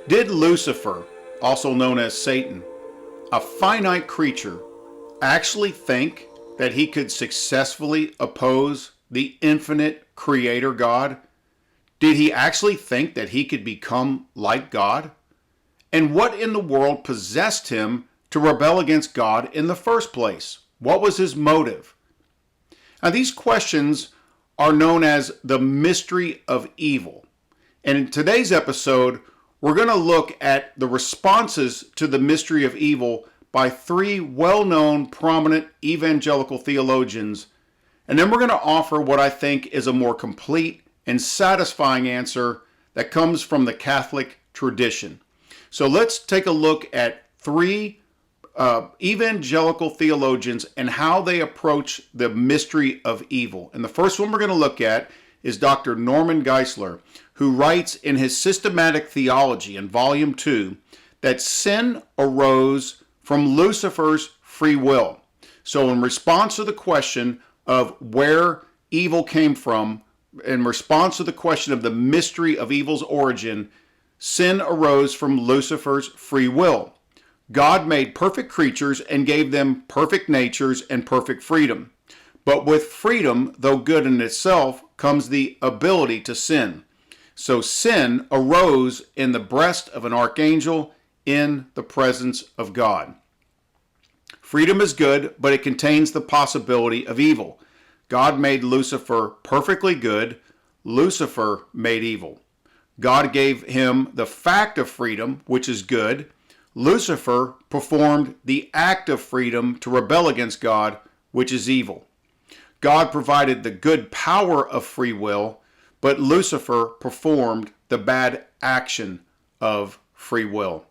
Did Lucifer, also known as Satan, a finite creature, actually think that he could successfully oppose the infinite creator God? Did he actually think that he could become like God? And what in the world possessed him to rebel against God in the first place? What was his motive? Now, these questions are known as the mystery of evil. And in today's episode, we're going to look at the responses to the mystery of evil by three well-known, prominent evangelical theologians. And then we're going to offer what I think is a more complete and satisfying answer that comes from the Catholic tradition. So let's take a look at three evangelical theologians and how they approach the mystery of evil. And the first one we're going to look at is Dr. Norman Geisler, who writes in his Systematic Theology in Volume 2 that sin arose from Lucifer's free will. So in response to the question of where evil came from, in response to the question of the mystery of evil's origin, sin arose from Lucifer's free will. God made perfect creatures and gave them perfect natures and perfect freedom. But with freedom, though good in itself, comes the ability to sin. So sin arose in the breast of an archangel in the presence of God. Freedom is good, but it contains the possibility of evil. God made Lucifer perfectly good. Lucifer made evil. God gave him the fact of freedom, which is good. Lucifer performed the act of freedom to rebel against God, which is evil. God provided the good power of free will, but Lucifer performed the bad action of free will.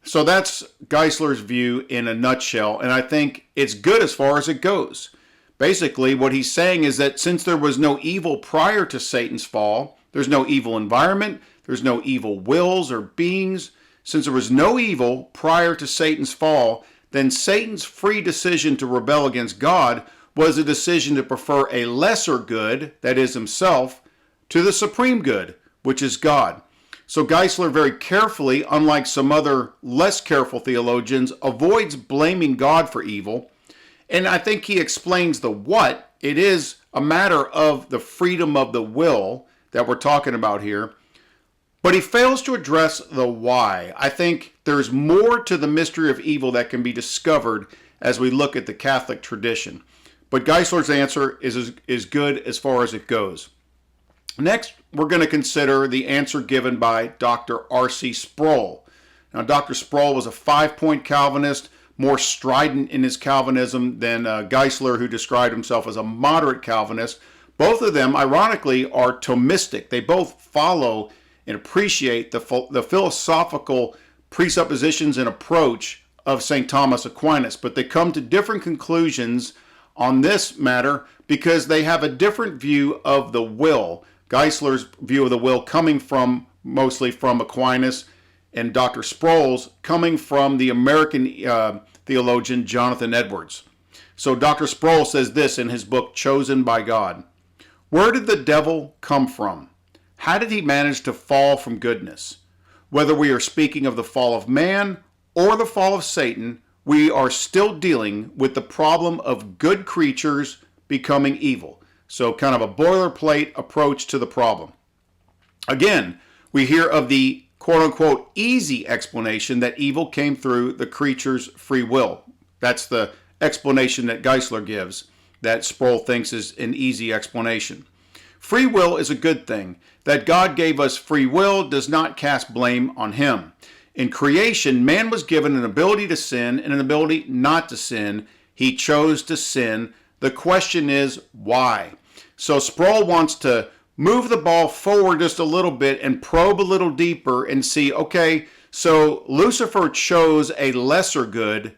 So that's Geisler's view in a nutshell, and I think it's good as far as it goes. Basically, what he's saying is that since there was no evil prior to Satan's fall, there's no evil environment, there's no evil wills or beings. Since there was no evil prior to Satan's fall, then Satan's free decision to rebel against God was a decision to prefer a lesser good, that is himself, to the supreme good, which is God. So Geisler very carefully, unlike some other less careful theologians, avoids blaming God for evil. And I think he explains the what. It is a matter of the freedom of the will that we're talking about here. But he fails to address the why. I think there's more to the mystery of evil that can be discovered as we look at the Catholic tradition. But Geisler's answer is good as far as it goes. Next, we're going to consider the answer given by Dr. R.C. Sproul. Now, Dr. Sproul was a five-point Calvinist, more strident in his Calvinism than Geisler, who described himself as a moderate Calvinist. Both of them, ironically, are Thomistic. They both follow and appreciate the philosophical presuppositions and approach of St. Thomas Aquinas, but they come to different conclusions on this matter because they have a different view of the will. Geisler's view of the will coming from mostly from Aquinas, and Dr. Sproul's coming from the American theologian Jonathan Edwards. So Dr. Sproul says this in his book, Chosen by God. Where did the devil come from? How did he manage to fall from goodness? Whether we are speaking of the fall of man or the fall of Satan, we are still dealing with the problem of good creatures becoming evil. So kind of a boilerplate approach to the problem. Again, we hear of the quote-unquote easy explanation that evil came through the creature's free will. That's the explanation that Geisler gives, that Sproul thinks is an easy explanation. Free will is a good thing. That God gave us free will does not cast blame on him. In creation, man was given an ability to sin and an ability not to sin. He chose to sin. The question is, why? So Sproul wants to move the ball forward just a little bit and probe a little deeper and see, okay, so Lucifer chose a lesser good,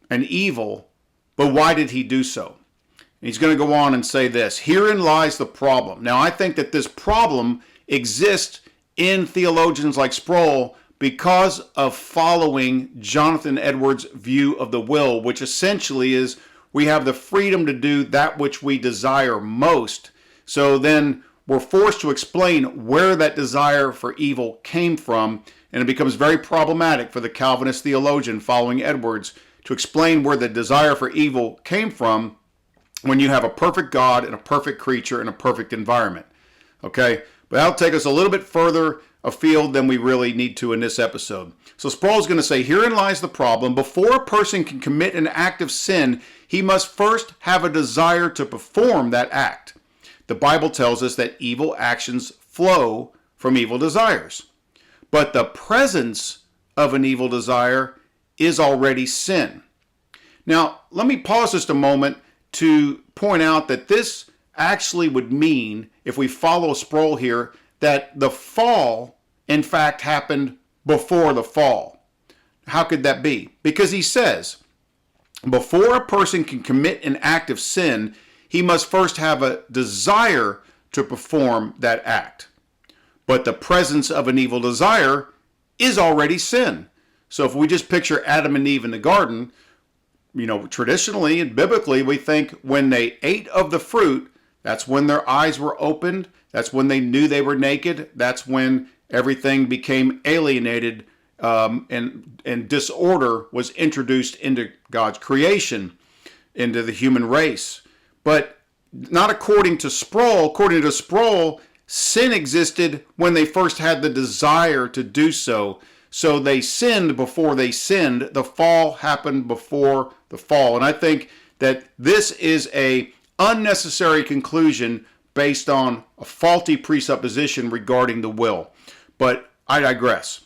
an evil, but why did he do so? And he's going to go on and say this, herein lies the problem. Now, I think that this problem exists in theologians like Sproul because of following Jonathan Edwards' view of the will, which essentially is we have the freedom to do that which we desire most. So then we're forced to explain where that desire for evil came from, and it becomes very problematic for the Calvinist theologian following Edwards to explain where the desire for evil came from when you have a perfect God and a perfect creature and a perfect environment. Okay? But that'll take us a little bit further afield than we really need to in this episode. So Sproul's going to say, herein lies the problem. Before a person can commit an act of sin, he must first have a desire to perform that act. The Bible tells us that evil actions flow from evil desires. But the presence of an evil desire is already sin. Now, let me pause just a moment to point out that this actually would mean, if we follow Sproul here, that the fall, in fact, happened before the fall. How could that be? Because he says, before a person can commit an act of sin, he must first have a desire to perform that act. But the presence of an evil desire is already sin. So if we just picture Adam and Eve in the garden, traditionally and biblically, we think when they ate of the fruit, that's when their eyes were opened. That's when they knew they were naked. That's when everything became alienated and disorder was introduced into God's creation, into the human race. But not according to Sproul. According to Sproul, sin existed when they first had the desire to do so. So they sinned before they sinned. The fall happened before the fall. And I think that this is a unnecessary conclusion based on a faulty presupposition regarding the will. But I digress.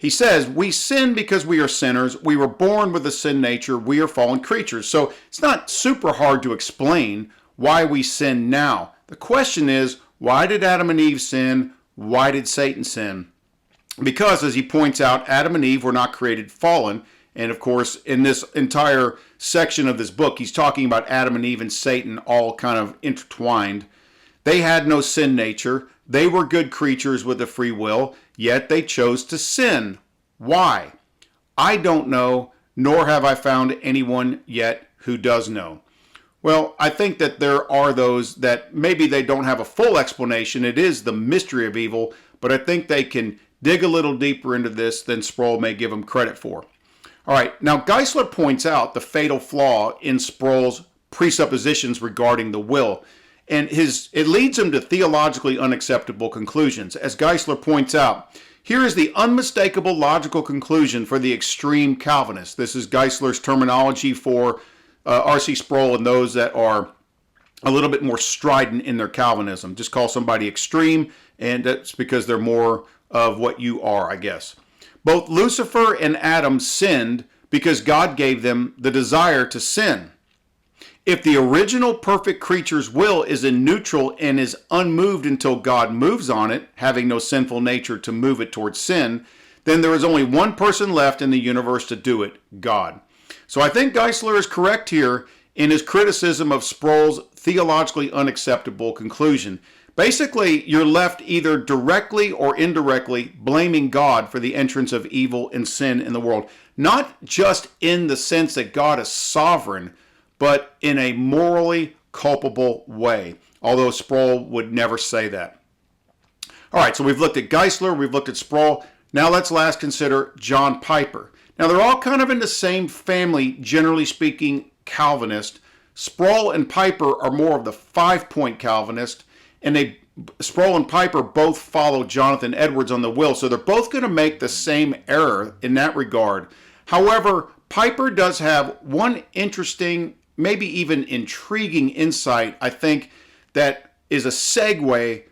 He says, we sin because we are sinners. We were born with a sin nature. We are fallen creatures. So it's not super hard to explain why we sin now. The question is, why did Adam and Eve sin? Why did Satan sin? Because, as he points out, Adam and Eve were not created fallen. And of course, in this entire section of this book, he's talking about Adam and Eve and Satan all kind of intertwined. They had no sin nature. They were good creatures with a free will, yet they chose to sin. Why? I don't know, nor have I found anyone yet who does know. Well, I think that there are those that maybe they don't have a full explanation. It is the mystery of evil, but I think they can dig a little deeper into this than Sproul may give them credit for. All right, now Geisler points out the fatal flaw in Sproul's presuppositions regarding the will, and it leads him to theologically unacceptable conclusions. As Geisler points out, here is the unmistakable logical conclusion for the extreme Calvinist. This is Geisler's terminology for R.C. Sproul and those that are a little bit more strident in their Calvinism. Just call somebody extreme, and that's because they're more of what you are, I guess. Both Lucifer and Adam sinned because God gave them the desire to sin. If the original perfect creature's will is in neutral and is unmoved until God moves on it, having no sinful nature to move it towards sin, then there is only one person left in the universe to do it, God. So I think Geisler is correct here in his criticism of Sproul's theologically unacceptable conclusion. Basically, you're left either directly or indirectly blaming God for the entrance of evil and sin in the world. Not just in the sense that God is sovereign, but in a morally culpable way, although Sproul would never say that. All right, so we've looked at Geisler, we've looked at Sproul. Now let's last consider John Piper. Now they're all kind of in the same family, generally speaking, Calvinist. Sproul and Piper are more of the 5-point Calvinist, and Sproul and Piper both follow Jonathan Edwards on the will, so they're both going to make the same error in that regard. However, Piper does have one interesting, maybe even intriguing insight, I think, that is a segue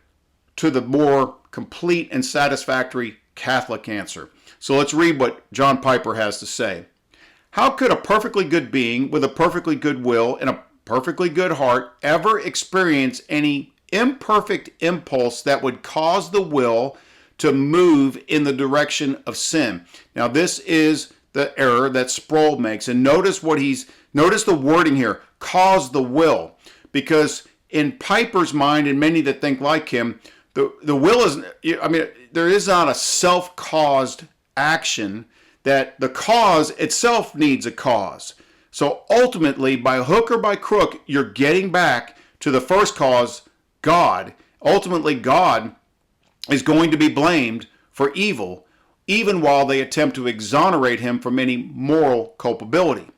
to the more complete and satisfactory Catholic answer. So let's read what John Piper has to say. How could a perfectly good being with a perfectly good will and a perfectly good heart ever experience any imperfect impulse that would cause the will to move in the direction of sin? Now this is the error that Sproul makes, and notice the wording here, cause the will, because in Piper's mind and many that think like him, the will is, there is not a self-caused action, that the cause itself needs a cause. So ultimately, by hook or by crook, you're getting back to the first cause, God, Ultimately, God is going to be blamed for evil, even while they attempt to exonerate him from any moral culpability.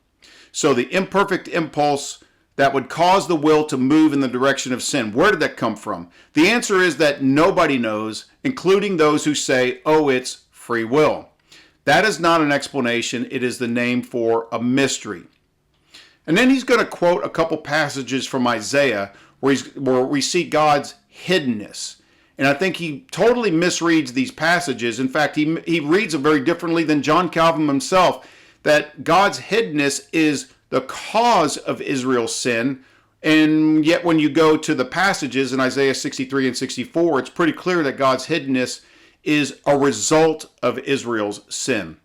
So the imperfect impulse that would cause the will to move in the direction of sin, where did that come from? The answer is that nobody knows, including those who say, oh, it's free will. That is not an explanation. It is the name for a mystery. And then he's going to quote a couple passages from Isaiah where we see God's hiddenness. And I think he totally misreads these passages. In fact, he reads them very differently than John Calvin himself, that God's hiddenness is the cause of Israel's sin. And yet when you go to the passages in Isaiah 63 and 64, it's pretty clear that God's hiddenness is a result of Israel's sin.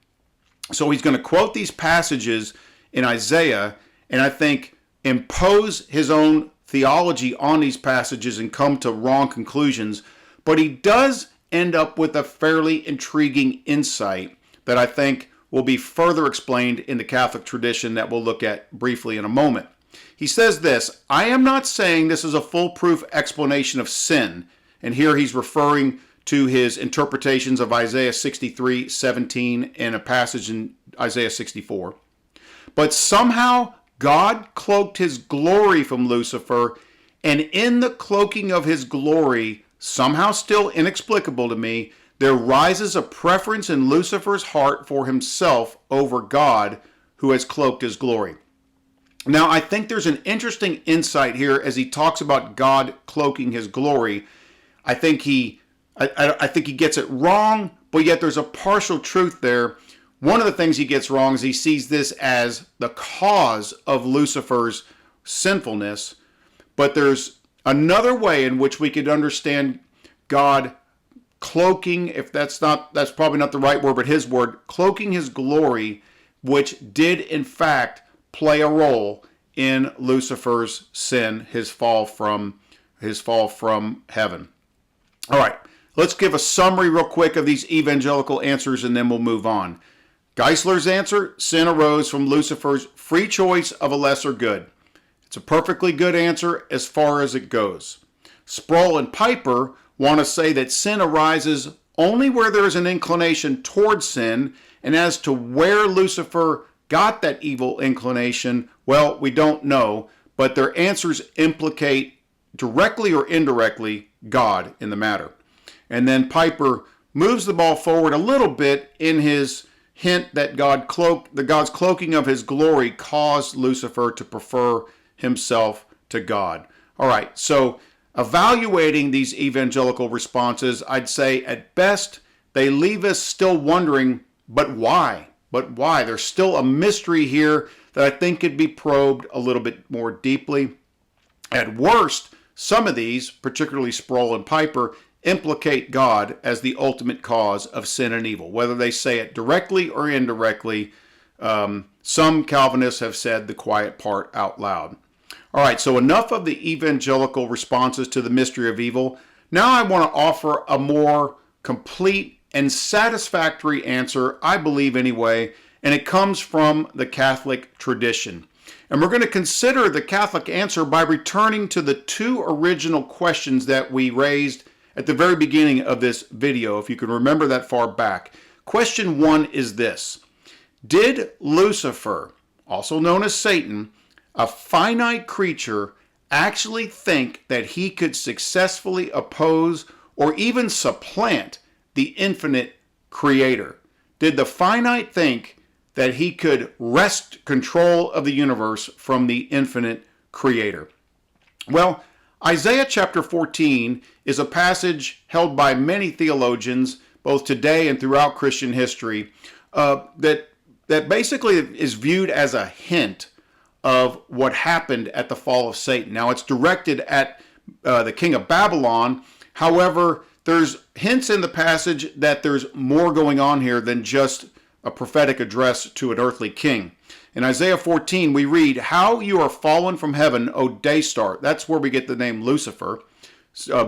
So he's going to quote these passages in Isaiah, and I think impose his own theology on these passages and come to wrong conclusions. But he does end up with a fairly intriguing insight that I think will be further explained in the Catholic tradition that we'll look at briefly in a moment. He says this, I am not saying this is a foolproof explanation of sin. And here he's referring to his interpretations of Isaiah 63:17 and a passage in Isaiah 64. But somehow God cloaked his glory from Lucifer, and in the cloaking of his glory, somehow still inexplicable to me, there rises a preference in Lucifer's heart for himself over God, who has cloaked his glory. Now, I think there's an interesting insight here as he talks about God cloaking his glory. I think he gets it wrong, but yet there's a partial truth there. One of the things he gets wrong is he sees this as the cause of Lucifer's sinfulness, but there's another way in which we could understand God cloaking, if that's probably not the right word, but his word, cloaking his glory, which did in fact play a role in Lucifer's sin, his fall from heaven. All right, let's give a summary real quick of these evangelical answers and then we'll move on. Geisler's answer, sin arose from Lucifer's free choice of a lesser good. It's a perfectly good answer as far as it goes. Sproul and Piper want to say that sin arises only where there is an inclination towards sin, and as to where Lucifer got that evil inclination, well, we don't know, but their answers implicate directly or indirectly God in the matter. And then Piper moves the ball forward a little bit in his hint that God's cloaking of his glory caused Lucifer to prefer himself to God. All right, so evaluating these evangelical responses, I'd say at best they leave us still wondering, but why? But why? There's still a mystery here that I think could be probed a little bit more deeply. At worst, some of these, particularly Sproul and Piper, implicate God as the ultimate cause of sin and evil. Whether they say it directly or indirectly, some Calvinists have said the quiet part out loud. All right, so enough of the evangelical responses to the mystery of evil. Now I want to offer a more complete and satisfactory answer, I believe anyway, and it comes from the Catholic tradition. And we're going to consider the Catholic answer by returning to the two original questions that we raised at the very beginning of this video, if you can remember that far back. Question 1 is this: did Lucifer, also known as Satan, a finite creature, actually think that he could successfully oppose or even supplant the infinite creator? Did the finite think that he could wrest control of the universe from the infinite creator? Well, Isaiah chapter 14 is a passage held by many theologians, both today and throughout Christian history, that basically is viewed as a hint of what happened at the fall of Satan. Now, it's directed at the king of Babylon. However, there's hints in the passage that there's more going on here than just a prophetic address to an earthly king. In Isaiah 14, we read, "How you are fallen from heaven, O day star." That's where we get the name Lucifer,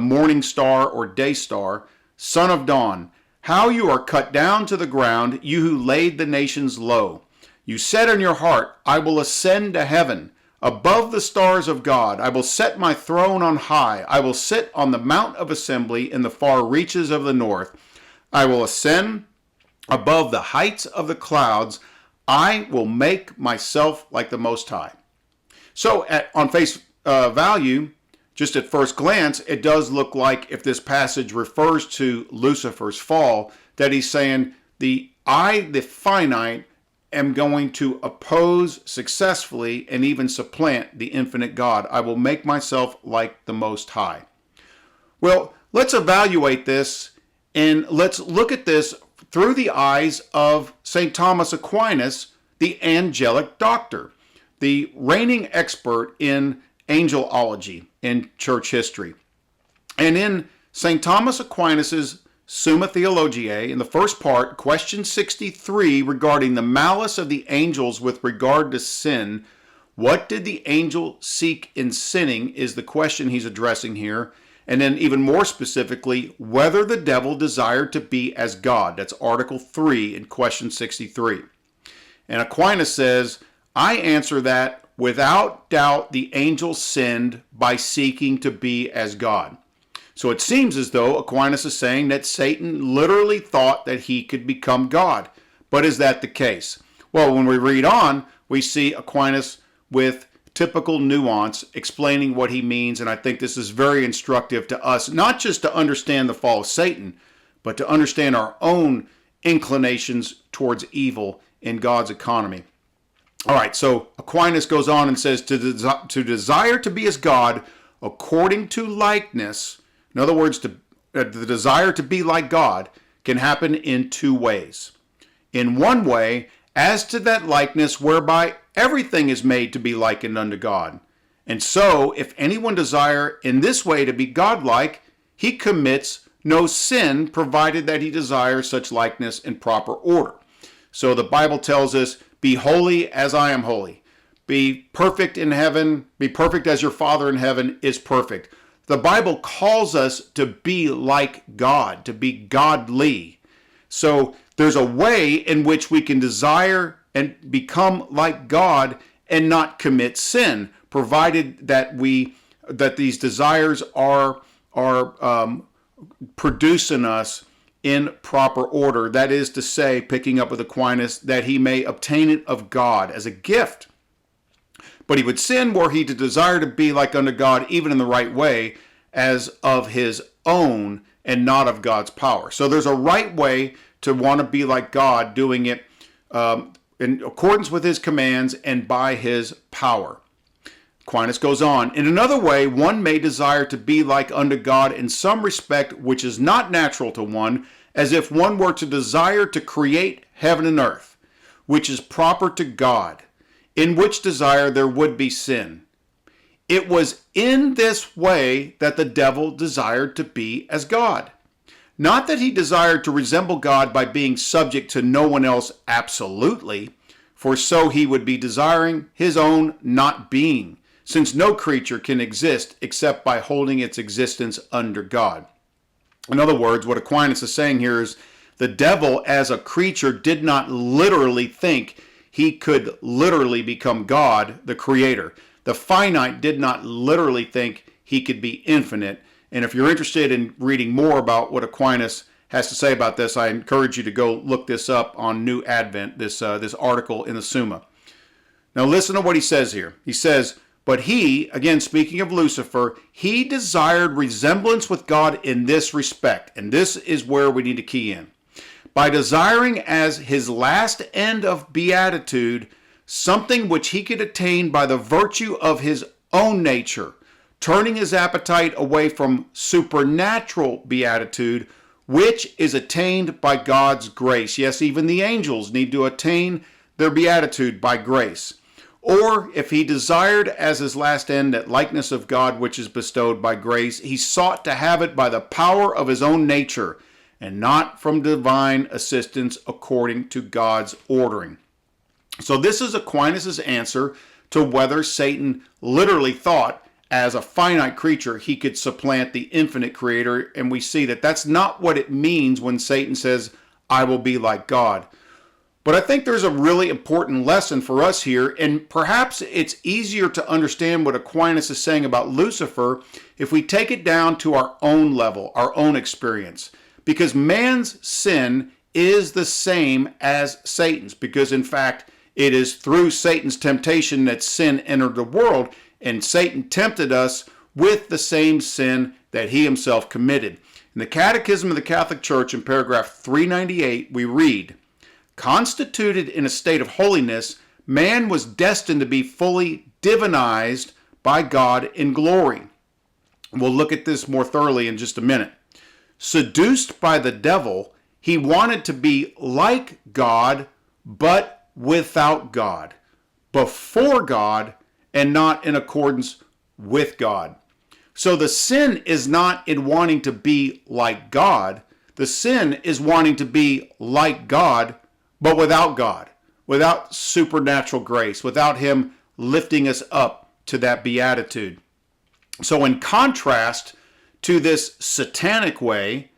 morning star or day star, son of dawn. "How you are cut down to the ground, you who laid the nations low. You said in your heart, I will ascend to heaven. above the stars of God. I will set my throne on high. I will sit on the mount of assembly in the far reaches of the north. I will ascend above the heights of the clouds. I will make myself like the Most High. So on face value, just at first glance, it does look like, if this passage refers to Lucifer's fall, that he's saying, I, the finite, am going to oppose successfully and even supplant the infinite God. I will make myself like the Most High. Well, let's evaluate this, and let's look at this through the eyes of St. Thomas Aquinas, the angelic doctor, the reigning expert in angelology in church history. And in St. Thomas Aquinas' Summa Theologiae, in the first part, question 63, regarding the malice of the angels with regard to sin, what did the angel seek in sinning, is the question he's addressing here. And then even more specifically, whether the devil desired to be as God. That's Article 3 in question 63. And Aquinas says, I answer that without doubt the angel sinned by seeking to be as God. So it seems as though Aquinas is saying that Satan literally thought that he could become God. But is that the case? Well, when we read on, we see Aquinas with typical nuance explaining what he means, and I think this is very instructive to us, not just to understand the fall of Satan, but to understand our own inclinations towards evil in God's economy. All right, so Aquinas goes on and says, to desire to be as God according to likeness. In other words, the desire to be like God can happen in two ways. In one way, as to that likeness whereby everything is made to be likened unto God. And so, if anyone desire in this way to be godlike, he commits no sin, provided that he desires such likeness in proper order. So the Bible tells us, be holy as I am holy. Be perfect in heaven. Be perfect as your Father in heaven is perfect. The Bible calls us to be like God, to be godly. So there's a way in which we can desire and become like God and not commit sin, provided that these desires are producing us in proper order. That is to say, picking up with Aquinas, that he may obtain it of God as a gift. But he would sin were he to desire to be like unto God, even in the right way, as of his own and not of God's power. So there's a right way to want to be like God, doing it in accordance with his commands and by his power. Aquinas goes on, in another way, one may desire to be like unto God in some respect which is not natural to one, as if one were to desire to create heaven and earth, which is proper to God, in which desire there would be sin. It was in this way that the devil desired to be as God. Not that he desired to resemble God by being subject to no one else absolutely, for so he would be desiring his own not being, since no creature can exist except by holding its existence under God. In other words, what Aquinas is saying here is the devil as a creature did not literally think he could literally become God, the creator. The finite did not literally think he could be infinite. And if you're interested in reading more about what Aquinas has to say about this, I encourage you to go look this up on New Advent, this article in the Summa. Now listen to what he says here. He says, but he, again speaking of Lucifer, he desired resemblance with God in this respect. And this is where we need to key in. By desiring as his last end of beatitude something which he could attain by the virtue of his own nature, turning his appetite away from supernatural beatitude, which is attained by God's grace. Yes, even the angels need to attain their beatitude by grace. Or if he desired as his last end that likeness of God which is bestowed by grace, he sought to have it by the power of his own nature, and not from divine assistance according to God's ordering. So this is Aquinas' answer to whether Satan literally thought as a finite creature he could supplant the infinite creator, and we see that that's not what it means when Satan says, I will be like God. But I think there's a really important lesson for us here, and perhaps it's easier to understand what Aquinas is saying about Lucifer if we take it down to our own level, our own experience. Because man's sin is the same as Satan's, because in fact, it is through Satan's temptation that sin entered the world, and Satan tempted us with the same sin that he himself committed. In the Catechism of the Catholic Church, in paragraph 398, we read, "Constituted in a state of holiness, man was destined to be fully divinized by God in glory." We'll look at this more thoroughly in just a minute. Seduced by the devil, he wanted to be like God, but without God, before God, and not in accordance with God. So the sin is not in wanting to be like God. The sin is wanting to be like God, but without God, without supernatural grace, without him lifting us up to that beatitude. So in contrast to this satanic way,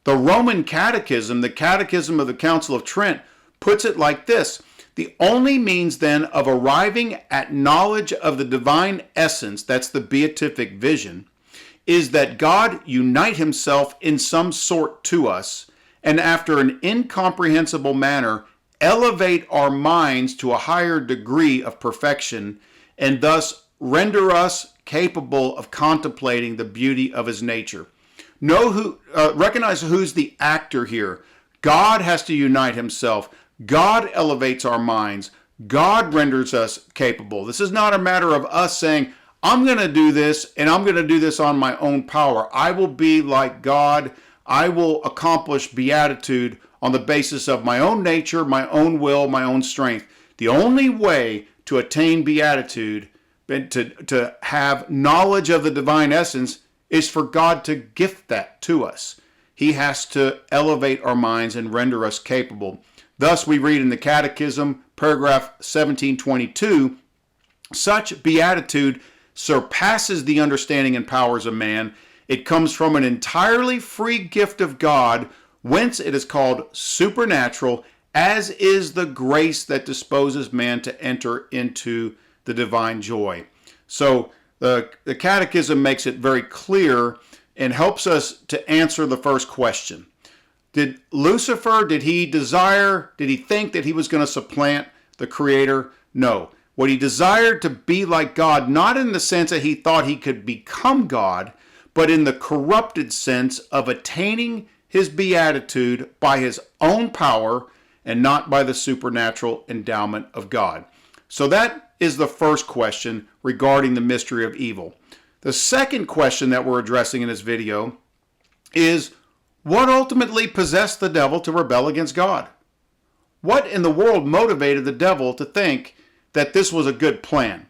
the Roman Catechism, the Catechism of the Council of Trent, puts it like this: the only means then of arriving at knowledge of the divine essence, that's the beatific vision, is that God unite himself in some sort to us, and after an incomprehensible manner elevate our minds to a higher degree of perfection, and thus render us capable of contemplating the beauty of his nature. Recognize who's the actor here. God has to unite himself. God elevates our minds. God renders us capable. This is not a matter of us saying, I'm going to do this, and I'm going to do this on my own power. I will be like God. I will accomplish beatitude on the basis of my own nature, my own will, my own strength. The only way to attain beatitude, to have knowledge of the divine essence, is for God to gift that to us. He has to elevate our minds and render us capable. Thus, we read in the Catechism, paragraph 1722, such beatitude surpasses the understanding and powers of man. It comes from an entirely free gift of God, whence it is called supernatural, as is the grace that disposes man to enter into the divine joy. So the Catechism makes it very clear and helps us to answer the first question. Did Lucifer, did he think that he was going to supplant the Creator? No. What he desired to be like God, not in the sense that he thought he could become God, but in the corrupted sense of attaining his beatitude by his own power and not by the supernatural endowment of God. So that is the first question regarding the mystery of evil. The second question that we're addressing in this video is, what ultimately possessed the devil to rebel against God? What in the world motivated the devil to think that this was a good plan?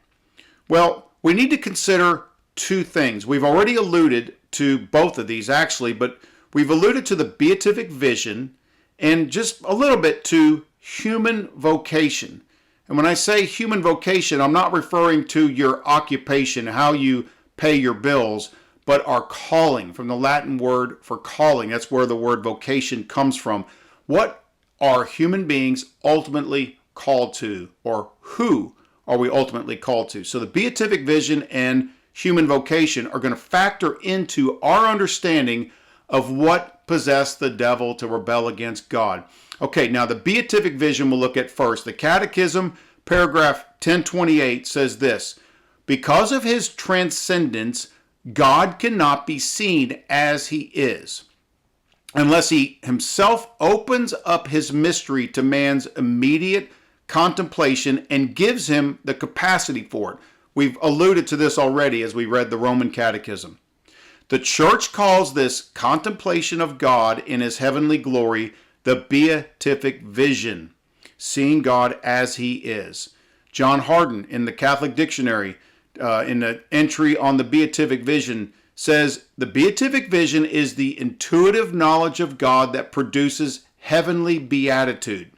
Well, we need to consider two things. We've already alluded to both of these actually, but we've alluded to the beatific vision and just a little bit to human vocation. And when I say human vocation, I'm not referring to your occupation, how you pay your bills, but our calling, from the Latin word for calling. That's where the word vocation comes from. What are human beings ultimately called to, or who are we ultimately called to? So the beatific vision and human vocation are going to factor into our understanding of what possessed the devil to rebel against God. Okay, now the beatific vision we'll look at first. The Catechism, paragraph 1028, says this: because of his transcendence, God cannot be seen as he is, unless he himself opens up his mystery to man's immediate contemplation and gives him the capacity for it. We've alluded to this already as we read the Roman Catechism. The Church calls this contemplation of God in his heavenly glory the beatific vision, seeing God as he is. John Hardin in the Catholic Dictionary, in the entry on the beatific vision, says the beatific vision is the intuitive knowledge of God that produces heavenly beatitude.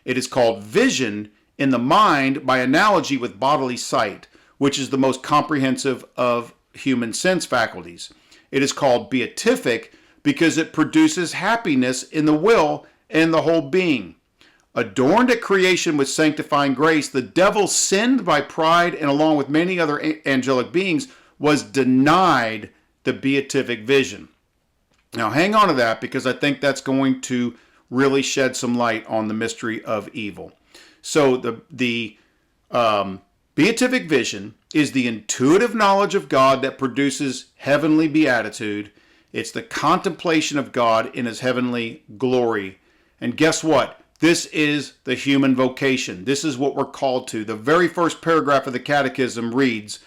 It is called vision in the mind by analogy with bodily sight, which is the most comprehensive of human sense faculties. It is called beatific because it produces happiness in the will and the whole being. adorned at creation with sanctifying grace, the devil sinned by pride and along with many other angelic beings was denied the beatific vision. Now hang on to that because I think that's going to really shed some light on the mystery of evil. So the beatific vision is the intuitive knowledge of God that produces heavenly beatitude. It's the contemplation of God in his heavenly glory. And guess what? This is the human vocation. This is what we're called to. The very first paragraph of the Catechism reads,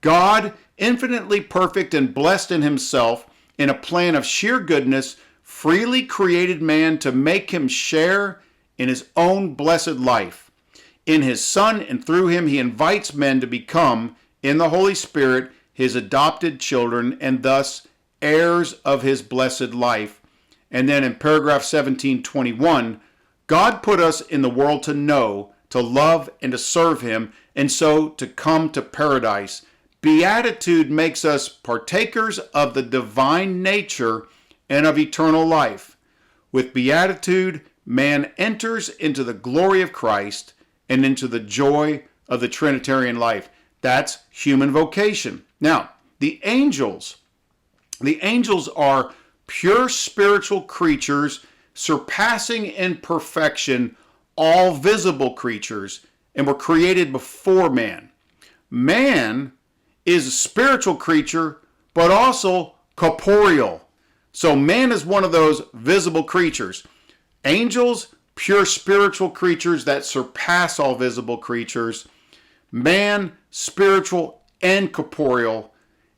God, infinitely perfect and blessed in himself, in a plan of sheer goodness, freely created man to make him share in his own blessed life. In his Son and through him he invites men to become, in the Holy Spirit, his adopted children and thus heirs of his blessed life. And then in paragraph 1721, God put us in the world to know, to love, and to serve him, and so to come to paradise. Beatitude makes us partakers of the divine nature and of eternal life. With beatitude, man enters into the glory of Christ and into the joy of the Trinitarian life. That's human vocation. Now, the angels are pure spiritual creatures surpassing in perfection all visible creatures and were created before man. Man is a spiritual creature, but also corporeal. So man is one of those visible creatures. Angels, pure spiritual creatures that surpass all visible creatures. Man, spiritual and corporeal,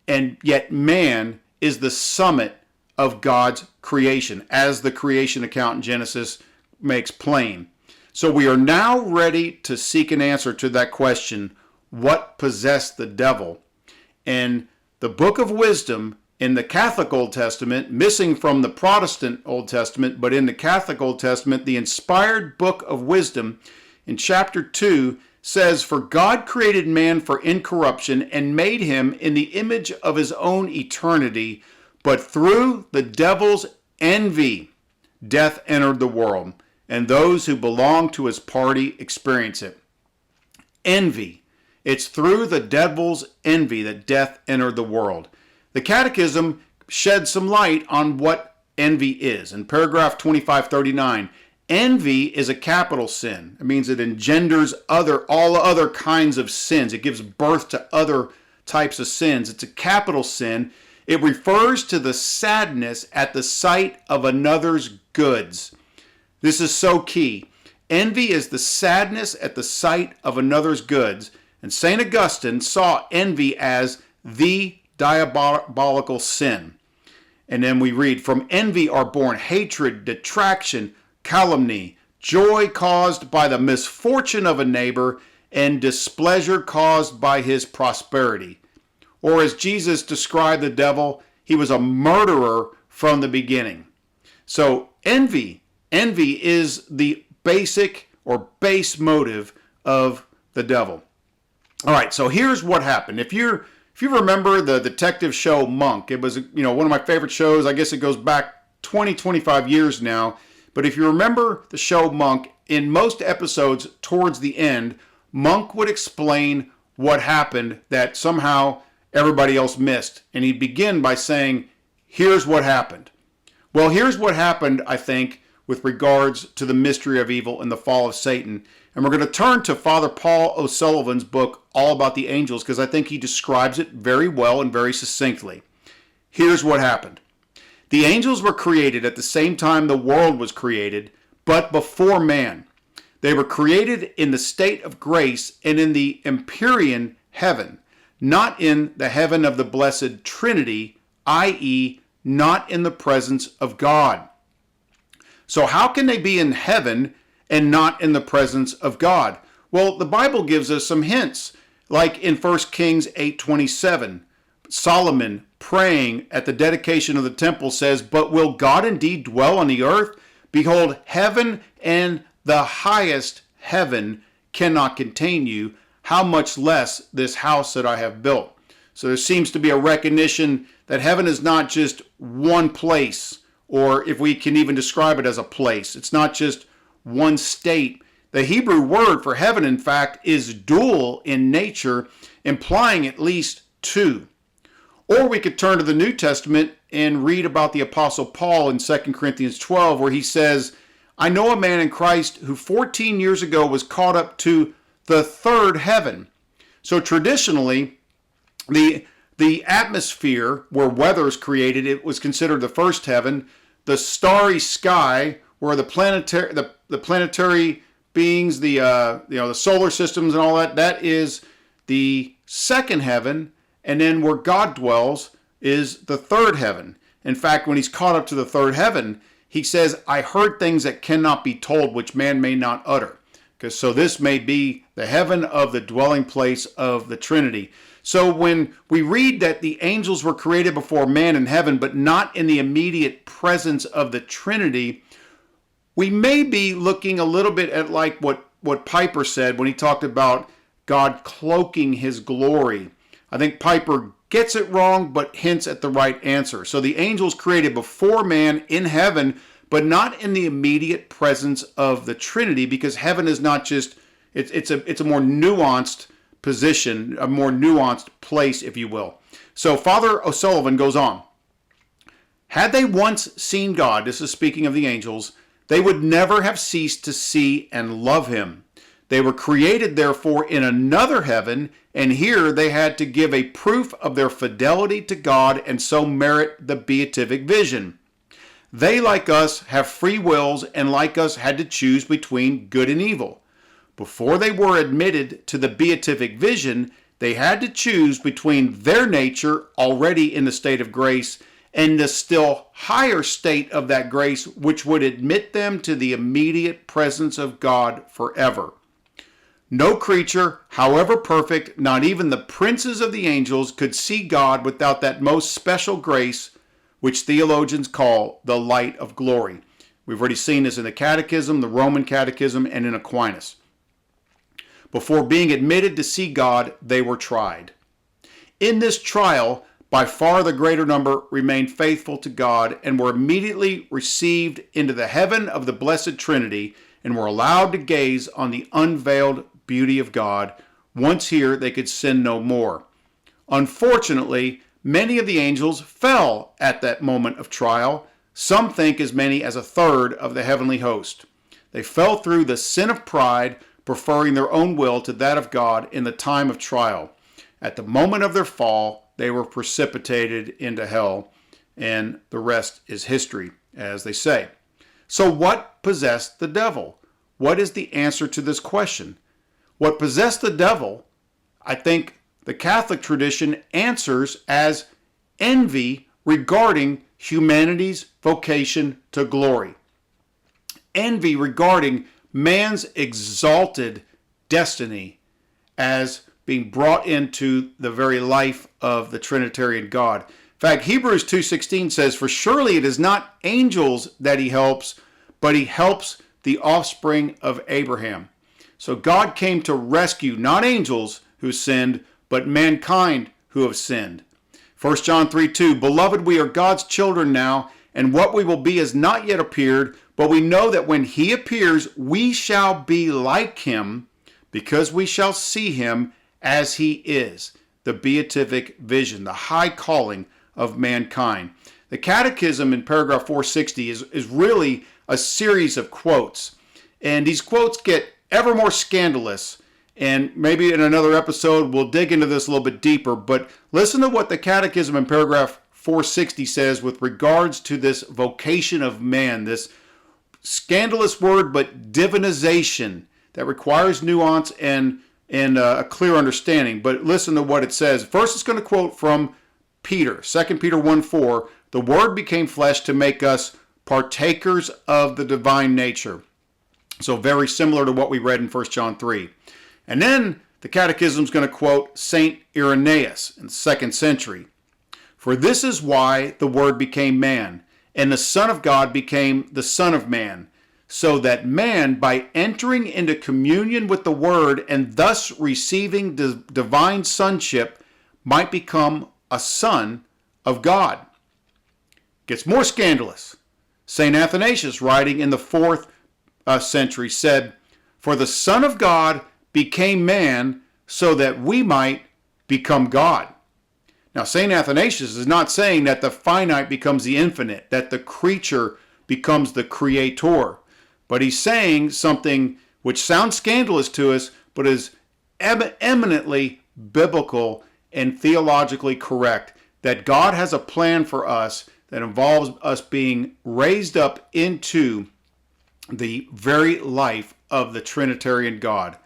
and yet man is the summit of God's creation, as the creation account in Genesis makes plain. So we are now ready to seek an answer to that question, what possessed the devil? And the book of wisdom in the Catholic Old Testament, missing from the Protestant Old Testament, but in the Catholic Old Testament, the inspired book of wisdom in chapter 2 says, for God created man for incorruption and made him in the image of his own eternity, but through the devil's envy, death entered the world, and those who belong to his party experience it. Envy. It's through the devil's envy that death entered the world. The Catechism sheds some light on what envy is. In paragraph 2539, envy is a capital sin. It means it engenders all other kinds of sins. It gives birth to other types of sins. It's a capital sin. It refers to the sadness at the sight of another's goods. This is so key. Envy is the sadness at the sight of another's goods. And St. Augustine saw envy as the diabolical sin. And then we read, from envy are born hatred, detraction, calumny, joy caused by the misfortune of a neighbor, and displeasure caused by his prosperity. Or as Jesus described the devil, he was a murderer from the beginning. So envy is the basic or base motive of the devil. All right, so here's what happened. If you remember the detective show Monk, it was one of my favorite shows. I guess it goes back 25 years now. But if you remember the show Monk, in most episodes towards the end, Monk would explain what happened that somehow everybody else missed. And he'd begin by saying, here's what happened. Well, here's what happened, I think, with regards to the mystery of evil and the fall of Satan. And we're going to turn to Father Paul O'Sullivan's book, All About the Angels, because I think he describes it very well and very succinctly. Here's what happened. The angels were created at the same time the world was created, but before man. They were created in the state of grace and in the empyrean heaven, not in the heaven of the blessed Trinity, i.e., not in the presence of God. So how can they be in heaven and not in the presence of God? Well, the Bible gives us some hints, like in 1 Kings 8:27. Solomon, praying at the dedication of the temple, says, but will God indeed dwell on the earth? Behold, heaven and the highest heaven cannot contain you. How much less this house that I have built? So there seems to be a recognition that heaven is not just one place, or if we can even describe it as a place. It's not just one state. The Hebrew word for heaven, in fact, is dual in nature, implying at least two. Or we could turn to the New Testament and read about the Apostle Paul in 2 Corinthians 12, where he says, I know a man in Christ who 14 years ago was caught up to the third heaven. So traditionally, the atmosphere where weather is created, it was considered the first heaven. The starry sky, where the planetary beings, the solar systems and all that, that is the second heaven. And then where God dwells is the third heaven. In fact, when he's caught up to the third heaven, he says, I heard things that cannot be told, which man may not utter. So this may be the heaven of the dwelling place of the Trinity. So when we read that the angels were created before man in heaven, but not in the immediate presence of the Trinity, we may be looking a little bit at like what Piper said when he talked about God cloaking his glory. I think Piper gets it wrong, but hints at the right answer. So the angels created before man in heaven, but not in the immediate presence of the Trinity, because heaven is not just, it's a more nuanced position, a more nuanced place, if you will. So Father O'Sullivan goes on. Had they once seen God, this is speaking of the angels, they would never have ceased to see and love him. They were created, therefore, in another heaven, and here they had to give a proof of their fidelity to God and so merit the beatific vision. They, like us, have free wills and, like us, had to choose between good and evil. Before they were admitted to the beatific vision, they had to choose between their nature, already in the state of grace, and the still higher state of that grace, which would admit them to the immediate presence of God forever. No creature, however perfect, not even the princes of the angels, could see God without that most special grace, which theologians call the light of glory. We've already seen this in the Catechism, the Roman Catechism, and in Aquinas. Before being admitted to see God, they were tried. In this trial, by far the greater number remained faithful to God and were immediately received into the heaven of the blessed Trinity and were allowed to gaze on the unveiled beauty of God. Once here, they could sin no more. Unfortunately, many of the angels fell at that moment of trial. Some think as many as a third of the heavenly host. They fell through the sin of pride, preferring their own will to that of God in the time of trial. At the moment of their fall, they were precipitated into hell, and the rest is history, as they say. So what possessed the devil? What is the answer to this question? What possessed the devil, I think the Catholic tradition answers as envy regarding humanity's vocation to glory. Envy regarding man's exalted destiny as being brought into the very life of the Trinitarian God. In fact, Hebrews 2:16 says, For surely it is not angels that he helps, but he helps the offspring of Abraham. So God came to rescue not angels who sinned, but mankind who have sinned. 1 John 3:2, Beloved, we are God's children now, and what we will be has not yet appeared, but we know that when he appears, we shall be like him, because we shall see him as he is. The beatific vision, the high calling of mankind. The Catechism in paragraph 460 is really a series of quotes. And these quotes get ever more scandalous. And maybe in another episode, we'll dig into this a little bit deeper. But listen to what the Catechism in paragraph 460 says with regards to this vocation of man, this scandalous word, but divinization that requires nuance and a clear understanding. But listen to what it says. First, it's going to quote from Peter, 2 Peter 1:4. The Word became flesh to make us partakers of the divine nature. So very similar to what we read in 1 John 3. And then the Catechism is going to quote St. Irenaeus in the 2nd century. For this is why the Word became man, and the Son of God became the Son of Man, so that man, by entering into communion with the Word and thus receiving the divine sonship, might become a son of God. Gets more scandalous. St. Athanasius, writing in the 4th century said, "For the Son of God became man so that we might become God." Now, St. Athanasius is not saying that the finite becomes the infinite, that the creature becomes the creator, but he's saying something which sounds scandalous to us, but is eminently biblical and theologically correct, that God has a plan for us that involves us being raised up into the very life of the Trinitarian God.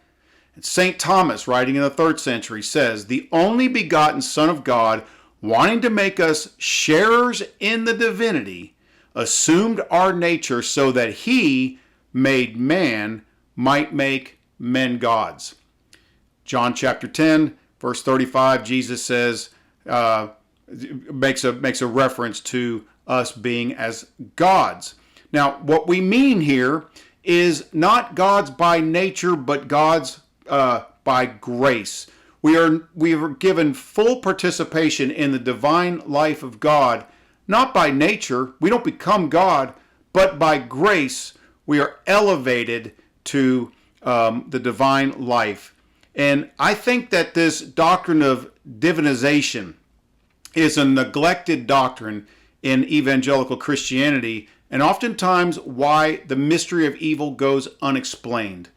St. Thomas, writing in the 3rd century, says, "The only begotten Son of God, wanting to make us sharers in the divinity, assumed our nature so that he, made man, might make men gods." John chapter 10, verse 35, Jesus says, makes a reference to us being as gods. Now, what we mean here is not gods by nature, but gods by grace. We are given full participation in the divine life of God, not by nature. We don't become God, but by grace we are elevated to the divine life. And I think that this doctrine of divinization is a neglected doctrine in evangelical Christianity, and oftentimes why the mystery of evil goes unexplained.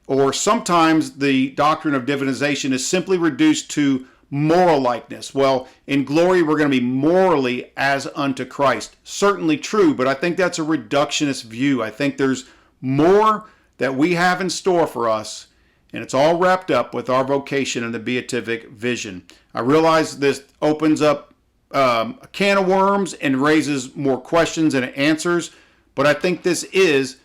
Or sometimes the doctrine of divinization is simply reduced to moral likeness. Well, in glory, we're going to be morally as unto Christ. Certainly true, but I think that's a reductionist view. I think there's more that we have in store for us, and it's all wrapped up with our vocation and the beatific vision. I realize this opens up a can of worms and raises more questions than it answers, but I think this is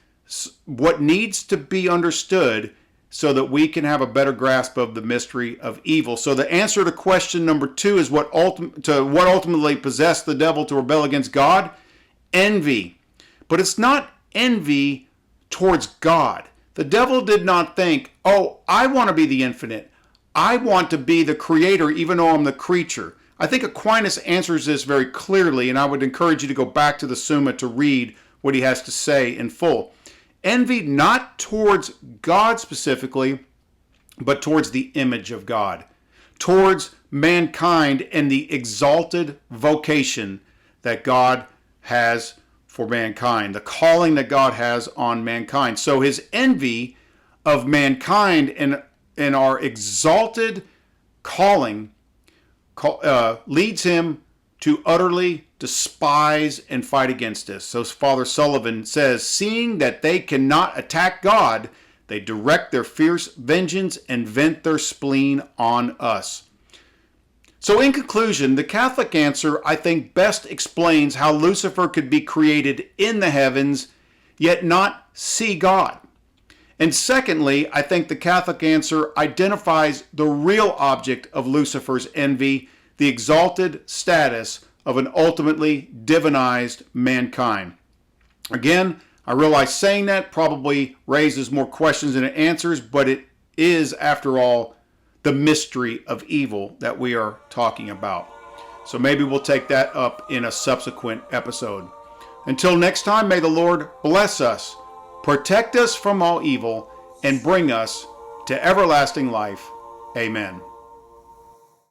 what needs to be understood so that we can have a better grasp of the mystery of evil. So the answer to question number 2 is what ultimately possessed the devil to rebel against God? Envy. But it's not envy towards God. The devil did not think, "Oh, I want to be the infinite. I want to be the creator even though I'm the creature." I think Aquinas answers this very clearly, and I would encourage you to go back to the Summa to read what he has to say in full. Envy not towards God specifically, but towards the image of God, towards mankind and the exalted vocation that God has for mankind, the calling that God has on mankind. So his envy of mankind and our exalted calling leads him to utterly despise and fight against us. So Father Sullivan says, "Seeing that they cannot attack God, they direct their fierce vengeance and vent their spleen on us." So in conclusion, the Catholic answer, I think, best explains how Lucifer could be created in the heavens, yet not see God. And secondly, I think the Catholic answer identifies the real object of Lucifer's envy, the exalted status of an ultimately divinized mankind. Again, I realize saying that probably raises more questions than it answers, but it is, after all, the mystery of evil that we are talking about. So maybe we'll take that up in a subsequent episode. Until next time, may the Lord bless us, protect us from all evil, and bring us to everlasting life. Amen.